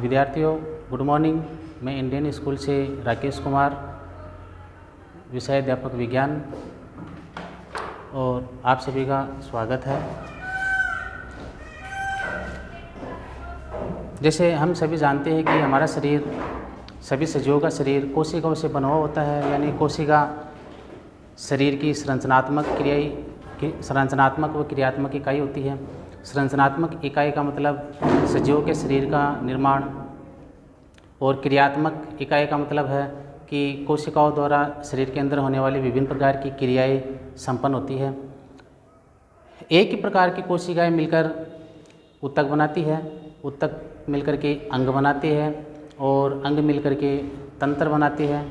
विद्यार्थियों good morning. मैं Indian school से राकेश कुमार, विषय अध्यापक विज्ञान, और आप सभी का स्वागत है। जैसे हम सभी जानते हैं कि हमारा शरीर, सभी सजीवों का शरीर कोशिकाओं से बना हुआ होता है, यानी कोशिका शरीर की संरचनात्मक व क्रियात्मक इकाई होती है। संरचनात्मक इकाई का मतलब सजीवों के शरीर का निर्माण, और क्रियात्मक इकाई का मतलब है कि कोशिकाओं द्वारा शरीर के अंदर होने वाली विभिन्न प्रकार की क्रियाएं संपन्न होती है। एक ही प्रकार की कोशिकाएं मिलकर ऊतक बनाती है, ऊतक मिलकर के अंग बनाती है, और अंग मिलकर के तंत्र बनाती है,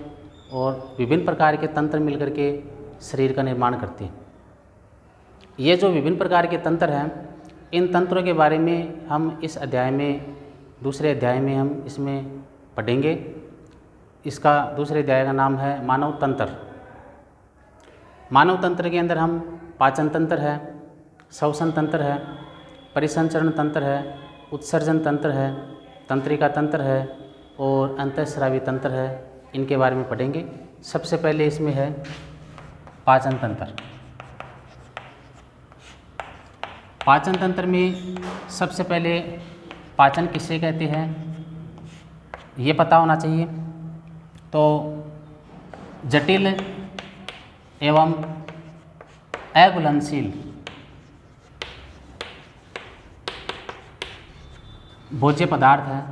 और विभिन्न प्रकार के तंत्र मिलकर के शरीर का निर्माण करती है। ये जो विभिन्न प्रकार के तंत्र हैं, इन तंत्रों के बारे में हम इस अध्याय में, दूसरे अध्याय में हम इसमें पढ़ेंगे। इसका दूसरे अध्याय का नाम है मानव तंत्र। मानव तंत्र के अंदर हम पाचन तंत्र है, श्वसन तंत्र है, परिसंचरण तंत्र है, उत्सर्जन तंत्र है, तंत्रिका तंत्र है और अंतःस्रावी तंत्र है, इनके बारे में पढ़ेंगे। सबसे पहले इसमें है पाचन तंत्र। पाचन तंत्र में सबसे पहले पाचन किसे कहते हैं ये पता होना चाहिए। तो जटिल एवं अघुलनशील भोज्य पदार्थ है,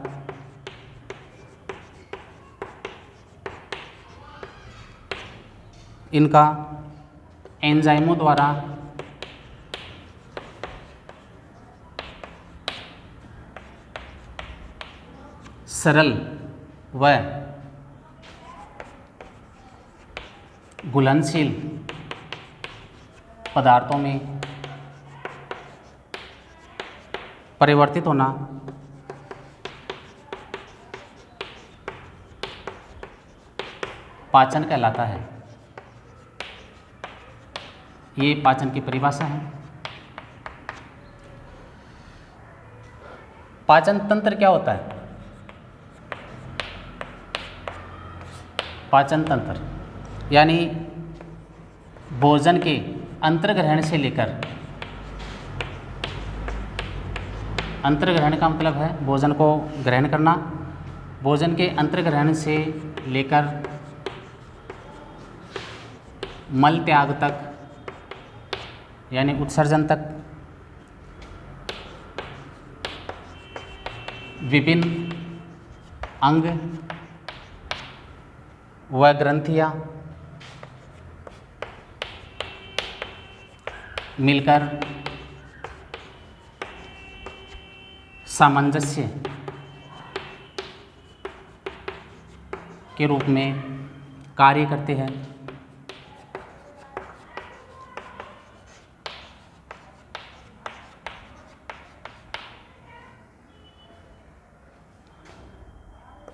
इनका एंजाइमों द्वारा सरल व घुलनशील पदार्थों में परिवर्तित होना पाचन कहलाता है। ये पाचन की परिभाषा है। पाचन तंत्र क्या होता है? पाचन तंत्र यानी भोजन के अंतर्ग्रहण से लेकर, अंतर्ग्रहण का मतलब है भोजन को ग्रहण करना, भोजन के अंतर्ग्रहण से लेकर मल त्याग तक यानी उत्सर्जन तक विभिन्न अंग व ग्रंथियां मिलकर सामंजस्य के रूप में कार्य करते हैं।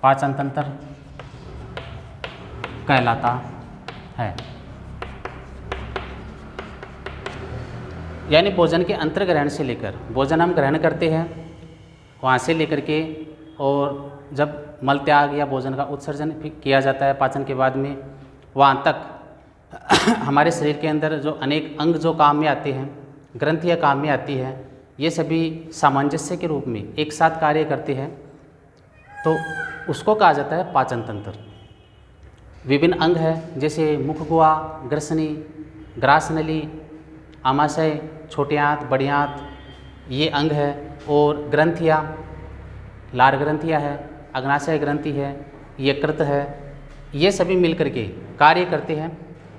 पाचन तंत्र कहलाता है। यानी भोजन के अंतर्ग्रहण से लेकर, भोजन हम ग्रहण करते हैं वहाँ से लेकर के, और जब मल त्याग या भोजन का उत्सर्जन किया जाता है पाचन के बाद में, वहाँ तक हमारे शरीर के अंदर जो अनेक अंग जो काम में आते हैं, ग्रंथियाँ काम में आती हैं, ये सभी सामंजस्य के रूप में एक साथ कार्य करते हैं, तो उसको कहा जाता है पाचन तंत्र। विभिन्न अंग है, जैसे मुखगुहा, ग्रसनी, ग्रासनली, आमाशय, छोटे आंत, बड़ी आंत, ये अंग है। और ग्रंथियाँ, लार ग्रंथियाँ है, अग्नाशय ग्रंथि है, यकृत है, ये सभी मिलकर के कार्य करते हैं,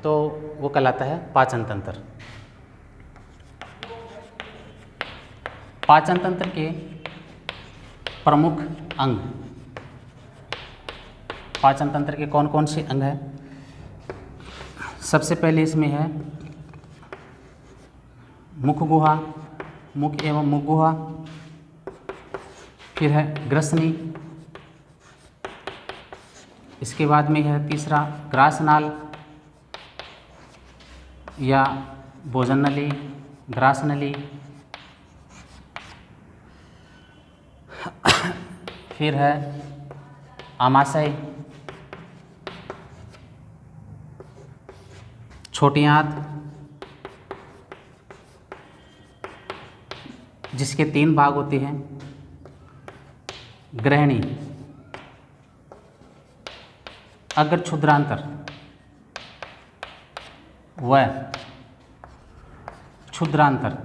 तो वो कहलाता है पाचन तंत्र। पाचन तंत्र के प्रमुख अंग, पाचन तंत्र के कौन कौन से अंग हैं? सबसे पहले इसमें है मुख गुहा, मुख एवं मुख गुहा, फिर है ग्रसनी, इसके बाद में है तीसरा ग्रासनाल या भोजन नली, ग्रास नली, फिर है आमाशय, छोटी आंत जिसके 3 भाग होते हैं, ग्रहणी, अग्र क्षुद्रांतर व क्षुद्रांतर,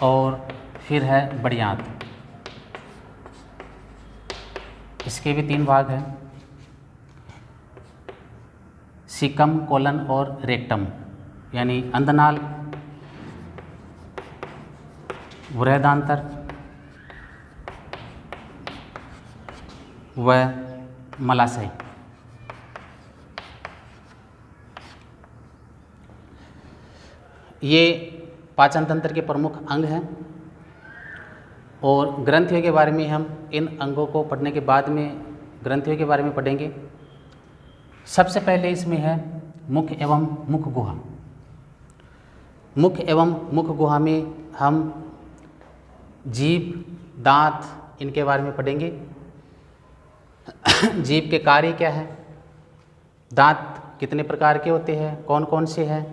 और फिर है बड़ी आंत। इसके भी 3 भाग हैं, सीकम, कोलन और रेक्टम, यानी अंधनाल, बृहदांतर व मलाशय। ये पाचन तंत्र के प्रमुख अंग हैं और ग्रंथियों के बारे में हम इन अंगों को पढ़ने के बाद में ग्रंथियों के बारे में पढ़ेंगे। सबसे पहले इसमें है मुख एवं मुख गुहा। मुख एवं मुख गुहा में हम जीभ, दांत, इनके बारे में पढ़ेंगे। जीभ के कार्य क्या है, दांत कितने प्रकार के होते हैं, कौन कौन से हैं,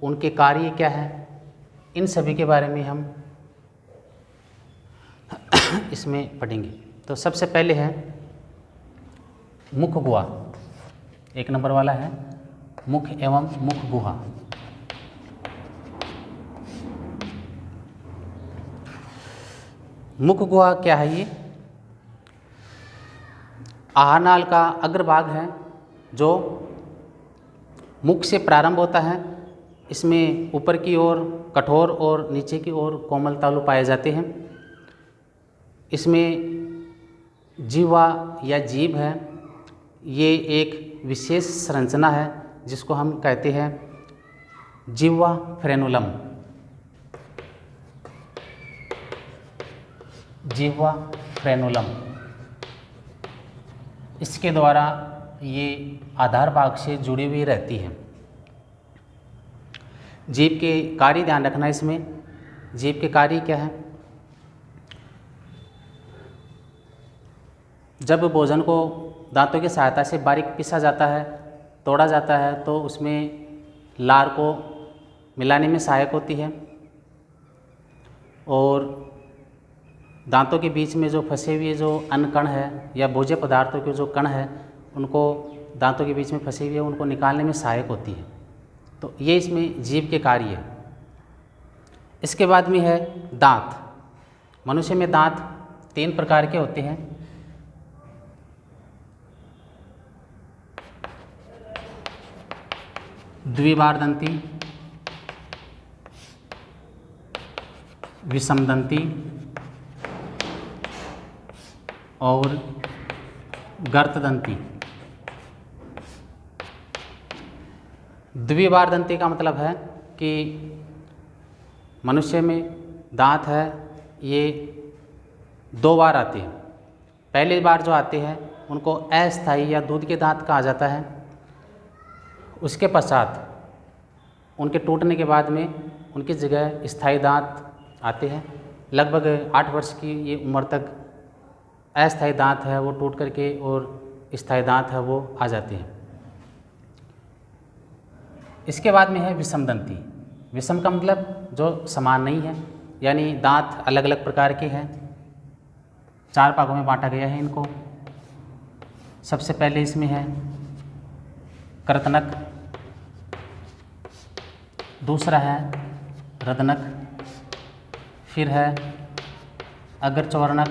उनके कार्य क्या है, इन सभी के बारे में हम इसमें पढ़ेंगे। तो सबसे पहले है मुख गुहा, 1 नंबर वाला है मुख एवं मुख गुहा। मुख गुहा क्या है? ये आहारनाल का अग्रभाग है जो मुख से प्रारंभ होता है। इसमें ऊपर की ओर कठोर और नीचे की ओर कोमल तालु पाए जाते हैं। इसमें जीवा या जीभ है, ये एक विशेष संरचना है जिसको हम कहते हैं जिह्वा फ्रेनुलम। जिह्वा फ्रेनुलम, इसके द्वारा ये आधार भाग से जुड़ी हुई रहती है। जीभ के कार्य ध्यान रखना। इसमें जीभ के कार्य क्या है? जब भोजन को दांतों की सहायता से बारीक पीसा जाता है, तोड़ा जाता है, तो उसमें लार को मिलाने में सहायक होती है और दांतों के बीच में जो फंसे हुए जो अन्न कण है या भोज्य पदार्थों के जो कण है, उनको दांतों के बीच में फंसे हुए उनको निकालने में सहायक होती है। तो ये इसमें जीभ के कार्य है। इसके बाद में है दांत। मनुष्य में दांत 3 प्रकार के होते हैं। द्विबारदंती, विषमदंती और गर्तदंती। द्विबारदंती का मतलब है कि मनुष्य में दांत है, ये 2 बार आते हैं। पहली बार जो आते हैं उनको अस्थायी या दूध के दांत कहा जाता है। उसके पश्चात उनके टूटने के बाद में उनकी जगह स्थायी दांत आते हैं। लगभग 8 वर्ष की ये उम्र तक अस्थायी दांत है वो टूट करके और स्थायी दांत है वो आ जाते हैं। इसके बाद में है विषमदंती। विषम का मतलब जो समान नहीं है, यानी दांत अलग अलग प्रकार के हैं। 4 भागों में बांटा गया है इनको। सबसे पहले इसमें है कर्तनक, दूसरा है रदनक, फिर है अग्रचवर्णक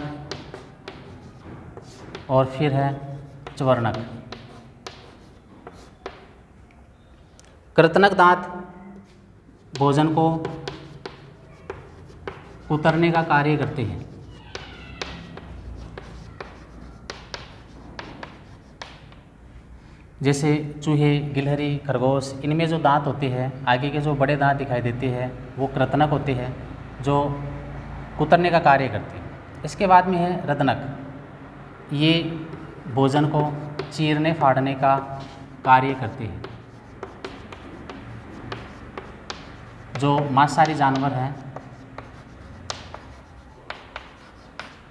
और फिर है चवर्णक। कर्तनक दांत भोजन को कुतरने का कार्य करते हैं। जैसे चूहे, गिलहरी, खरगोश, इनमें जो दांत होते हैं, आगे के जो बड़े दांत दिखाई देते हैं वो कृतनक होते हैं जो कुतरने का कार्य करते हैं। इसके बाद में है रदनक। ये भोजन को चीरने फाड़ने का कार्य करते हैं। जो मांसाहारी जानवर हैं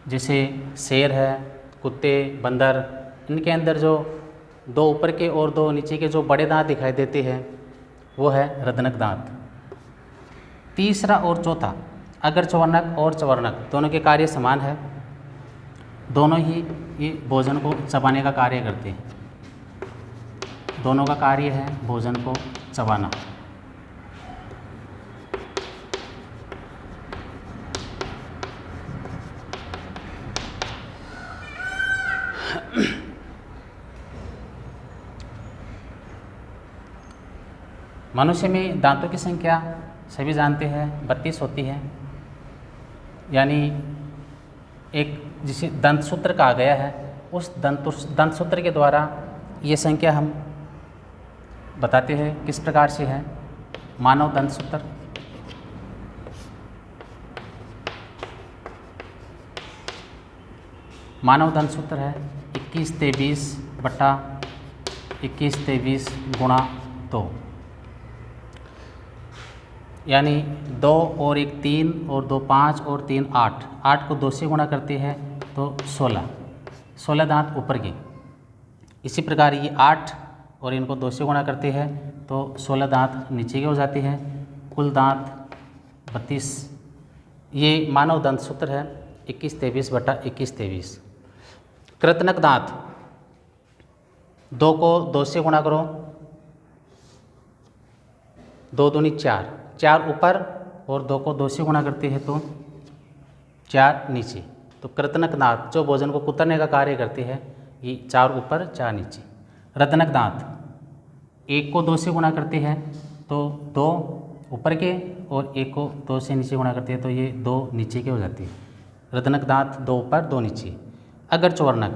जैसे शेर है, कुत्ते, बंदर, इनके अंदर जो दो ऊपर के और दो नीचे के जो बड़े दांत दिखाई देते हैं वो है रदनक दांत। तीसरा और चौथा, अगर चवर्णक और चवर्णक दोनों के कार्य समान है, दोनों ही ये भोजन को चबाने का कार्य करते हैं, दोनों का कार्य है भोजन को चबाना। मनुष्य में दांतों की संख्या सभी जानते हैं 32 होती है, यानी एक जिसे दंत सूत्र कहा गया है, उस दंत सूत्र के द्वारा ये संख्या हम बताते हैं। किस प्रकार से है? मानव दंत सूत्र, मानव दंत सूत्र है 21-23/21-23 गुणा 2, यानी 2 और 1 3 और 2 5 और 3 8, 8 को 2 से गुणा करते हैं तो 16 दांत ऊपर के। इसी प्रकार ये 8 और इनको 2 से गुणा करते हैं तो 16 दांत नीचे के हो जाते हैं, कुल दांत 32। ये मानव दंत सूत्र है 21-23/21-23। कृतनक दांत, 2 को 2 से गुणा करो, 2 दूनी 4, 4 ऊपर और 2 को 2 से गुणा करते हैं तो 4 नीचे। तो कृतनक दांत जो भोजन को कुतरने का कार्य करते हैं, ये 4 ऊपर 4 नीचे। रदनक दांत, 1 को 2 से गुणा करते हैं तो 2 ऊपर के और 1 को 2 से नीचे गुणा करते हैं तो ये 2 नीचे के हो जाते हैं। रदनक दांत 2 ऊपर 2 नीचे। अगर चवर्णक,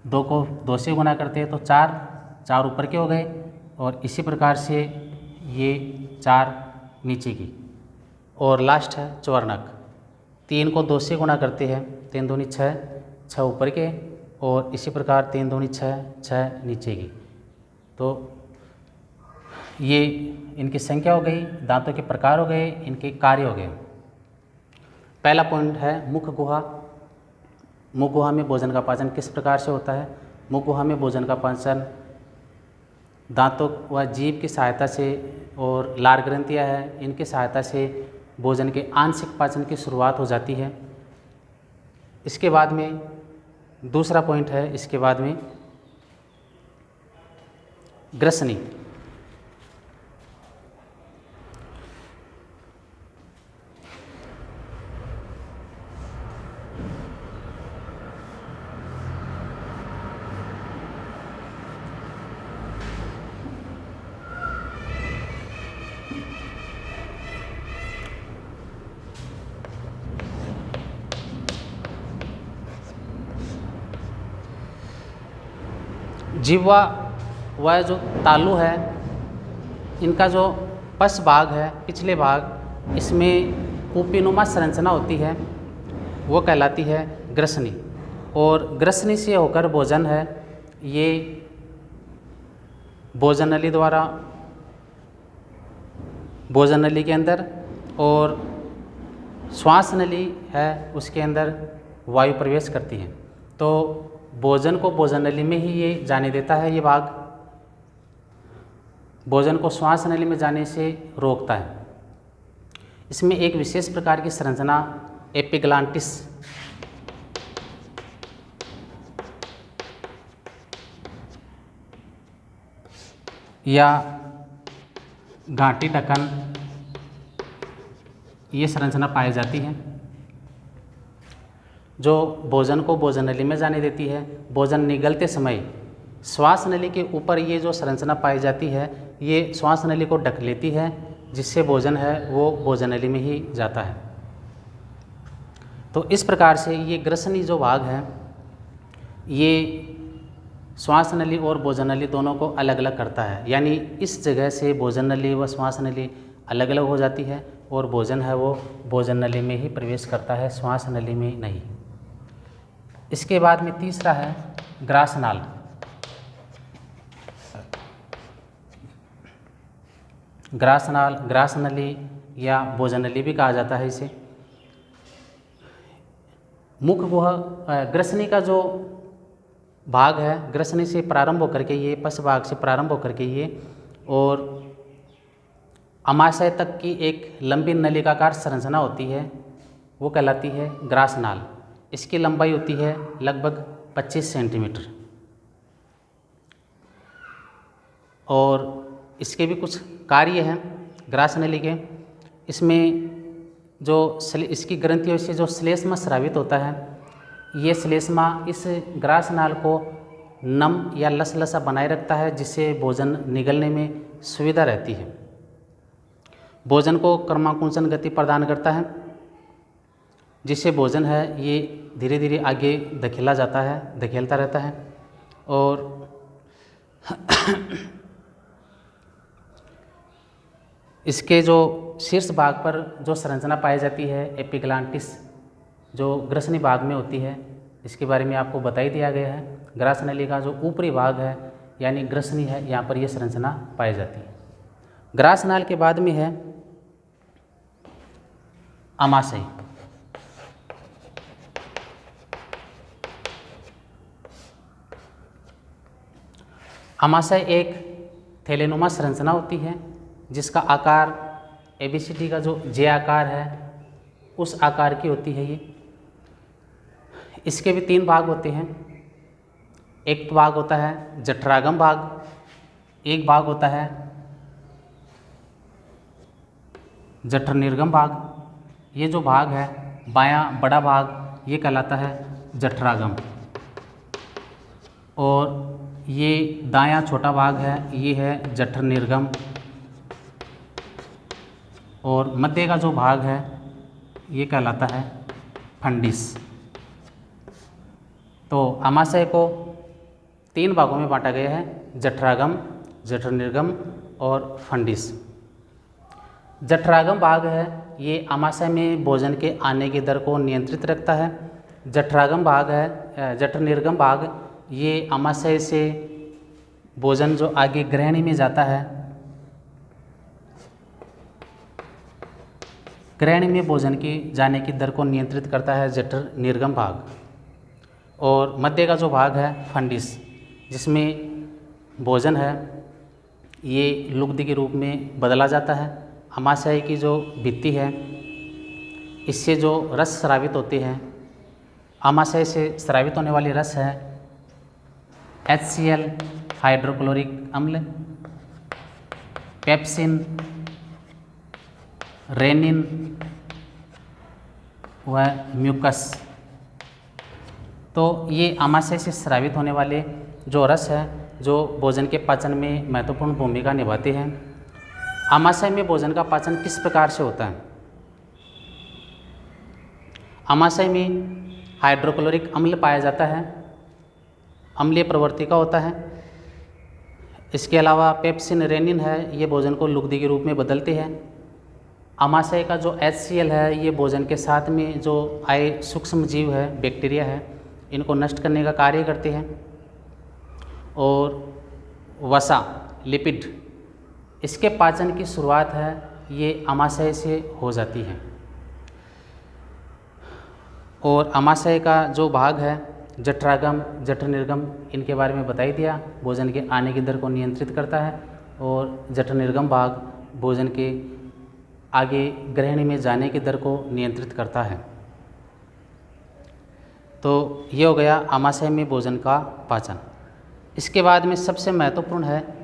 2 को 2 से गुणा करते हैं तो 4 ऊपर के हो गए और इसी प्रकार से ये 4 नीचे की। और लास्ट है चवर्णक, 3 को 2 से गुणा करते हैं, 3 दूनी 6, 6 ऊपर के और इसी प्रकार 3 दूनी 6, 6 नीचे की। तो ये इनकी संख्या हो गई, दांतों के प्रकार हो गए, इनके कार्य हो गए। पहला पॉइंट है मुख गुहा। मुख गुहा में भोजन का पाचन किस प्रकार से होता है? मुख गुहा में भोजन का पाचन दांतों व जीभ की सहायता से और लार ग्रंथियाँ हैं, इनकी सहायता से भोजन के आंशिक पाचन की शुरुआत हो जाती है। इसके बाद में दूसरा पॉइंट है, इसके बाद में ग्रसनी। जिह्वा वह जो तालु है, इनका जो पश भाग है, पिछले भाग, इसमें कूपीनुमा संरचना होती है, वो कहलाती है ग्रसनी। और ग्रसनी से होकर भोजन है, ये भोजन नली द्वारा भोजन नली के अंदर और श्वास नली है उसके अंदर वायु प्रवेश करती है। तो भोजन को भोजन नली में ही ये जाने देता है, ये भाग भोजन को श्वास नली में जाने से रोकता है। इसमें एक विशेष प्रकार की संरचना एपिग्लांटिस या घाटी ढक्कन, ये संरचना पाई जाती है जो भोजन को भोजन नली में जाने देती है। भोजन निगलते समय श्वास नली के ऊपर ये जो संरचना पाई जाती है, ये श्वास नली को ढक लेती है, जिससे भोजन है वो भोजन नली में ही जाता है। तो इस प्रकार से ये ग्रसनी जो भाग है, ये श्वास नली और भोजन नली दोनों को अलग अलग करता है। यानी इस जगह से भोजन नली व श्वास नली अलग अलग हो जाती है और भोजन है वो भोजन नली में ही प्रवेश करता है, श्वास नली में नहीं। इसके बाद में तीसरा है ग्रासनाल। ग्रासनाल, ग्रास नली या भोजन नली भी कहा जाता है इसे। मुख गुहा ग्रसनी का जो भाग है, ग्रसनी से प्रारंभ होकर के ये, पश भाग से प्रारंभ होकर के ये और अमाशय तक की एक लंबी नलिकाकार संरचना होती है, वो कहलाती है ग्रासनाल। इसकी लंबाई होती है लगभग 25 सेंटीमीटर। और इसके भी कुछ कार्य हैं ग्रासनली के। इसमें जो इसकी ग्रंथियों से जो श्लेष्मा स्रावित होता है, ये श्लेष्मा इस ग्रासनाल को नम या लसलसा बनाए रखता है, जिससे भोजन निगलने में सुविधा रहती है। भोजन को क्रमाकुंचन गति प्रदान करता है, जिससे भोजन है ये धीरे धीरे आगे धकेलता रहता है। और इसके जो शीर्ष भाग पर जो संरचना पाई जाती है एपिग्लांटिस, जो ग्रसनी भाग में होती है, इसके बारे में आपको बता ही दिया गया है। ग्रासनली का जो ऊपरी भाग है यानी ग्रसनी है, यहाँ पर यह संरचना पाई जाती है। ग्रासनाल के बाद में है अमाशय। अमाशय एक थैलेनुमा संरचना होती है, जिसका आकार एबीसीडी का जो जे आकार है उस आकार की होती है ये। इसके भी 3 भाग होते हैं। एक भाग होता है जठरागम भाग, एक भाग होता है जठर निर्गम भाग। ये जो भाग है बायां बड़ा भाग, ये कहलाता है जठरागम, और ये दायां छोटा भाग है, ये है जठर निर्गम, और मध्य का जो भाग है ये कहलाता है फंडिस। तो अमाशय को 3 भागों में बांटा गया है, जठरागम, जठर निर्गम और फंडिस। जठरागम भाग है ये अमाशय में भोजन के आने की दर को नियंत्रित रखता है। जठरागम भाग है, जठर निर्गम भाग, ये अमाशय से भोजन जो आगे ग्रहणी में जाता है, ग्रहणी में भोजन की जाने की दर को नियंत्रित करता है जठर निर्गम भाग। और मध्य का जो भाग है फंडिस, जिसमें भोजन है ये लुगदी के रूप में बदला जाता है। अमाशय की जो भित्ति है, इससे जो रस स्रावित होते हैं, अमाशय से स्रावित होने वाली रस है HCl हाइड्रोक्लोरिक अम्ल, पेप्सिन, रेनिन व म्यूकस। तो ये अमाशय से स्रावित होने वाले जो रस है, जो भोजन के पाचन में महत्वपूर्ण भूमिका निभाते हैं। अमाशय में भोजन का पाचन किस प्रकार से होता है? अमाशय में हाइड्रोक्लोरिक अम्ल पाया जाता है, अम्लीय प्रवृत्ति का होता है। इसके अलावा पेप्सिन, रेनिन है, ये भोजन को लुगदी के रूप में बदलते हैं। अमाशय का जो HCl है, ये भोजन के साथ में जो आए सूक्ष्म जीव है, बैक्टीरिया है, इनको नष्ट करने का कार्य करते हैं। और वसा, लिपिड, इसके पाचन की शुरुआत है ये अमाशय से हो जाती है। और अमाशय का जो भाग है जठरागम, जठर निर्गम, इनके बारे में बता ही दिया, भोजन के आने की दर को नियंत्रित करता है। और जठर निर्गम भाग भोजन के आगे ग्रहणी में जाने की दर को नियंत्रित करता है। तो ये हो गया अमाशय में भोजन का पाचन। इसके बाद में सबसे महत्वपूर्ण है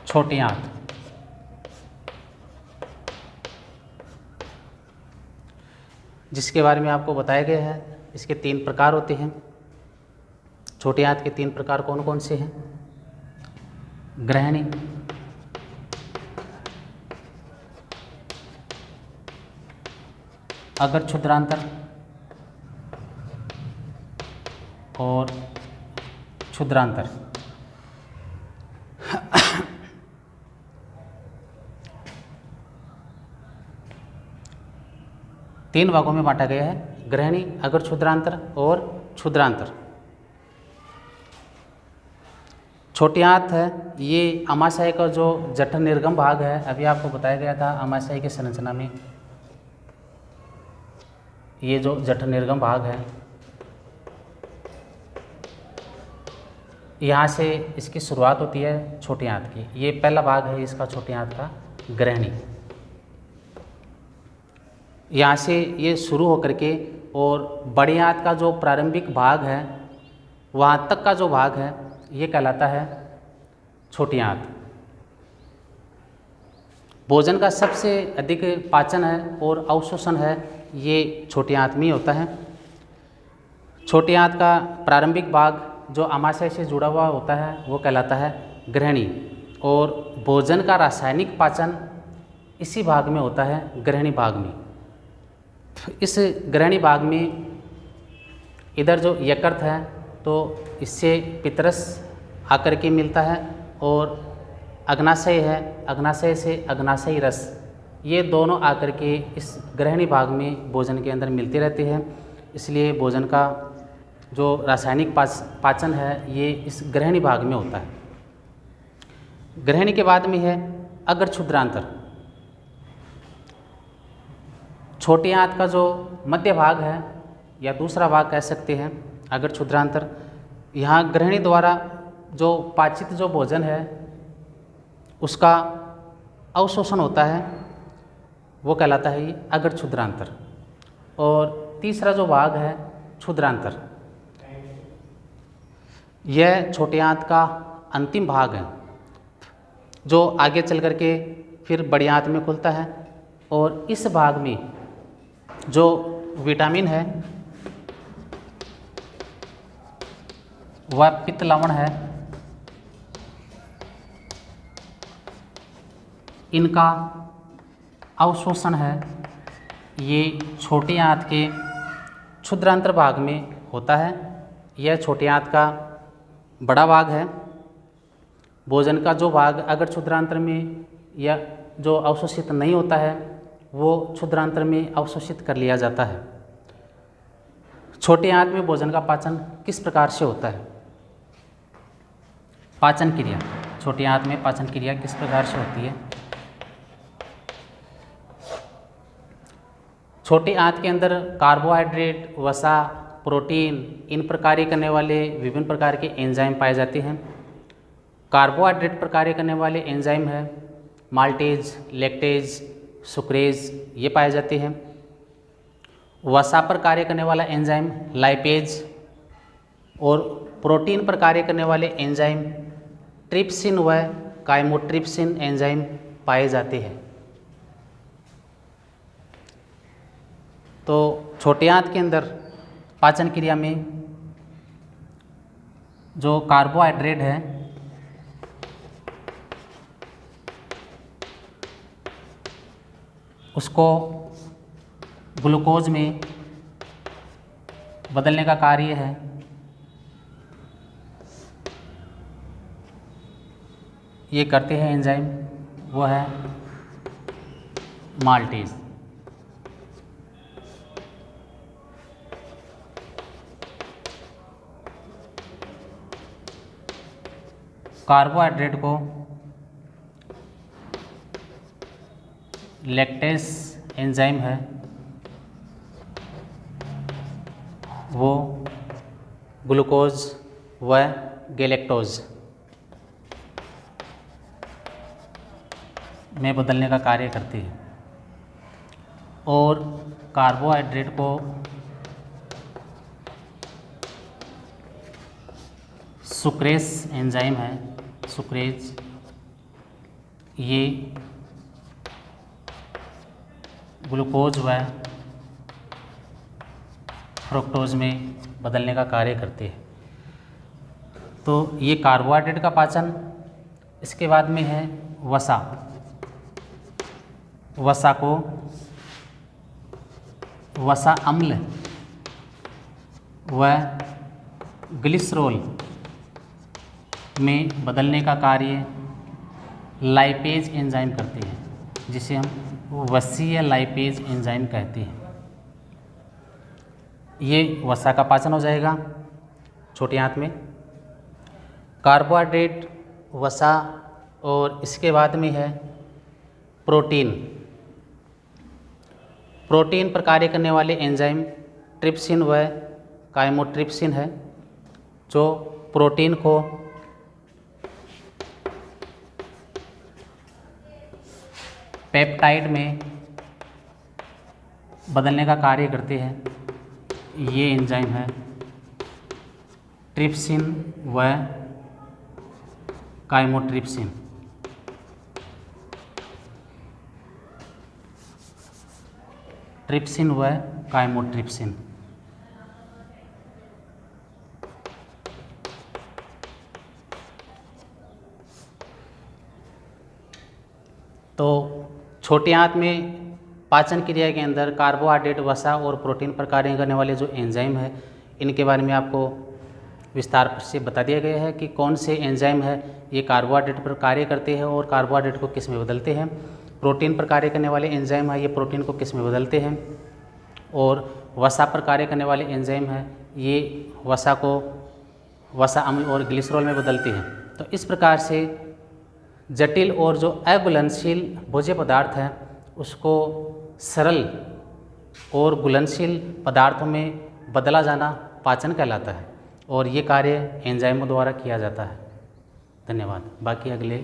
छोटी आंत। जिसके बारे में आपको बताया गया है, इसके 3 प्रकार होते हैं। छोटी आंत के 3 प्रकार कौन कौन से हैं? ग्रहणी, अगर क्षुद्रांतर और क्षुद्रांतर। तीन भागों में बांटा गया है, ग्रहणी, अगर क्षुद्रांतर और क्षुद्रांतर। छोटी आंत है, ये आमाशय का जो जठर निर्गम भाग है, अभी आपको बताया गया था आमाशय की संरचना में ये जो जठर निर्गम भाग है, यहाँ से इसकी शुरुआत होती है छोटी आंत की। ये पहला भाग है इसका छोटी आंत का, ग्रहणी। यहाँ से ये शुरू होकर के और बड़ी आंत का जो प्रारंभिक भाग है, वहाँ तक का जो भाग है, ये कहलाता है छोटी आंत। भोजन का सबसे अधिक पाचन है और अवशोषण है, ये छोटी आंत में ही होता है। छोटी आंत का प्रारंभिक भाग जो आमाशय से जुड़ा हुआ होता है वो कहलाता है ग्रहणी, और भोजन का रासायनिक पाचन इसी भाग में होता है, ग्रहणी भाग में। इस ग्रहणी भाग में इधर जो यकृत है तो इससे पितरस आकर के मिलता है, और अग्नाशय है, अग्नाशय से अग्नाशयी रस, ये दोनों आकर के इस ग्रहणी भाग में भोजन के अंदर मिलते रहते हैं। इसलिए भोजन का जो रासायनिक पाचन है ये इस ग्रहणी भाग में होता है। ग्रहणी के बाद में है अग्र क्षुद्रांतर। छोटी आंत का जो मध्य भाग है या दूसरा भाग कह सकते हैं अग्र क्षुद्रांतर, यहाँ ग्रहणी द्वारा जो पाचित जो भोजन है उसका अवशोषण होता है, वो कहलाता है ये अग्र क्षुद्रांतर। और तीसरा जो भाग है क्षुद्रांतर, यह छोटी आंत का अंतिम भाग है जो आगे चल कर के फिर बड़ी आंत में खुलता है। और इस भाग में जो विटामिन है वह पित्त लवण है, इनका अवशोषण है, ये छोटी आंत के क्षुद्रांतर भाग में होता है। यह छोटी आंत का बड़ा भाग है। भोजन का जो भाग अगर क्षुद्रांतर में या जो अवशोषित नहीं होता है वो क्षुद्रांतर में अवशोषित कर लिया जाता है। छोटी आंत में भोजन का पाचन किस प्रकार से होता है? पाचन क्रिया, छोटी आंत में पाचन क्रिया किस प्रकार से होती है? छोटी आंत के अंदर कार्बोहाइड्रेट, वसा, प्रोटीन, इन पर कार्य करने वाले विभिन्न प्रकार के एंजाइम पाए जाते हैं। कार्बोहाइड्रेट पर कार्य करने वाले एंजाइम है माल्टेज, लैक्टेज, सुक्रेज, ये पाए जाते हैं। वसा पर कार्य करने वाला एंजाइम लाइपेज, और प्रोटीन पर कार्य करने वाले एंजाइम ट्रिप्सिन व काइमोट्रिप्सिन एंजाइम पाए जाते हैं। तो छोटी आंत के अंदर पाचन क्रिया में जो कार्बोहाइड्रेट है उसको ग्लूकोज में बदलने का कार्य है। ये करते हैं एंजाइम, वो है माल्टेज। कार्बोहाइड्रेट को लैक्टेस एंजाइम है वो ग्लूकोज व गैलेक्टोज में बदलने का कार्य करती है। और कार्बोहाइड्रेट को सुक्रेस एंजाइम है, सुक्रेज, ये ग्लूकोज व फ्रुक्टोज में बदलने का कार्य करते हैं। तो ये कार्बोहाइड्रेट का पाचन। इसके बाद में है वसा। वसा को वसा अम्ल व ग्लिसरॉल में बदलने का कार्य लाइपेज एंजाइम करते हैं, जिसे हम वसीय लाइपेज एंजाइम कहते हैं। ये वसा का पाचन हो जाएगा छोटी आंत में। कार्बोहाइड्रेट, वसा और इसके बाद में है प्रोटीन। प्रोटीन पर कार्य करने वाले एंजाइम ट्रिप्सिन व काइमोट्रिप्सिन है, जो प्रोटीन को पेप्टाइड में बदलने का कार्य करते हैं। ये एंजाइम है ट्रिप्सिन व काइमोट्रिप्सिन। ट्रिप्सिन व काइमोट्रिप्सिन। तो छोटे आंत में पाचन क्रिया के अंदर कार्बोहाइड्रेट, वसा और प्रोटीन पर कार्य करने वाले जो एंजाइम है, इनके बारे में आपको विस्तार से बता दिया गया है कि कौन से एंजाइम है ये कार्बोहाइड्रेट पर कार्य करते हैं और कार्बोहाइड्रेट को किस में बदलते हैं। प्रोटीन पर कार्य करने वाले एंजाइम है ये प्रोटीन को किस में बदलते हैं, और वसा पर कार्य करने वाले एंजाइम है ये वसा को वसा अम्ल और ग्लिसरॉल में बदलते हैं। तो इस प्रकार से जटिल और जो अघुलनशील भोज्य पदार्थ हैं उसको सरल और घुलनशील पदार्थों में बदला जाना पाचन कहलाता है, और ये कार्य एंजाइमों द्वारा किया जाता है। धन्यवाद। बाकी अगले